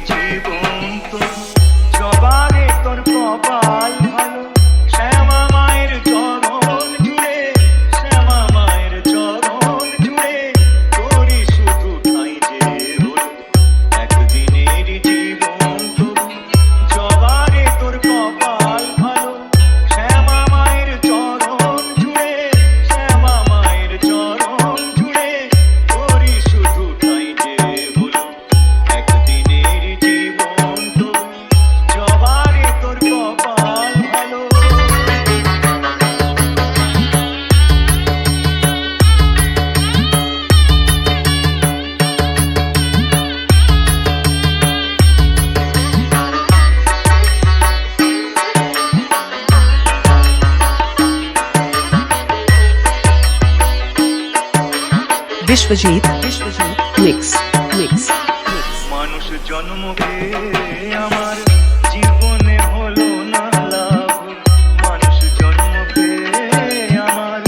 জীবন তো জবারে তোর কপাল ভালো শ্যামা মায়ের চরণ জুড়ে শ্যামা মায়ের চরণ জুড়ে তোরই শুধু ঠাঁই যে হলো একদিনের জীবন তো জবারে তোর কপাল ভালো শ্যামা মায়ের চরণ জুড়ে শ্যামা মায়ের চরণ জুড়ে তোরই শুধু ঠাঁই যে হলো একদিনের জীবন তো জবারে তোর কপাল ভালো। Vishwajit Mix. মানুষ জন্ম পেয়ে আমার জীবনে হলো না লাভ মানুষ জন্ম পেয়ে আমার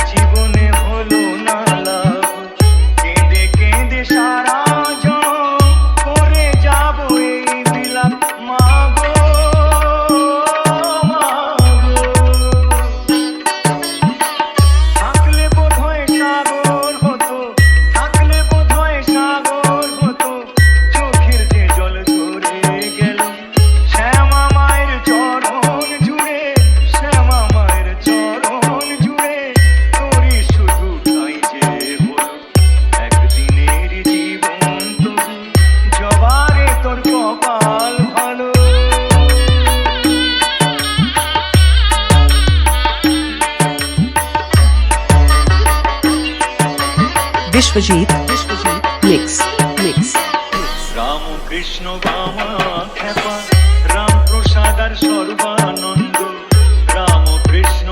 জীবনে হলো না লাভ কেঁদে কেঁদে সারা জনম করে যাব এই বিলাপ মাগো মাগো থাকলে বোধহয় সাগর হতো থাকলে বোধহয় সাগর হতো চোখের যে জল ঝরে গেল শ্যামা মায়ের চরণ জুড়ে শ্যামা মায়ের চরণ জুড়ে তোরই শুধু ঠাঁই যে হলো একদিনের জীবন তবু জবারে তোর কপাল ভালো। Vishwajit Mix. রাম কৃষ্ণ বামা খেপা রাম প্রসাদ আর সর্বানন্দ রাম কৃষ্ণ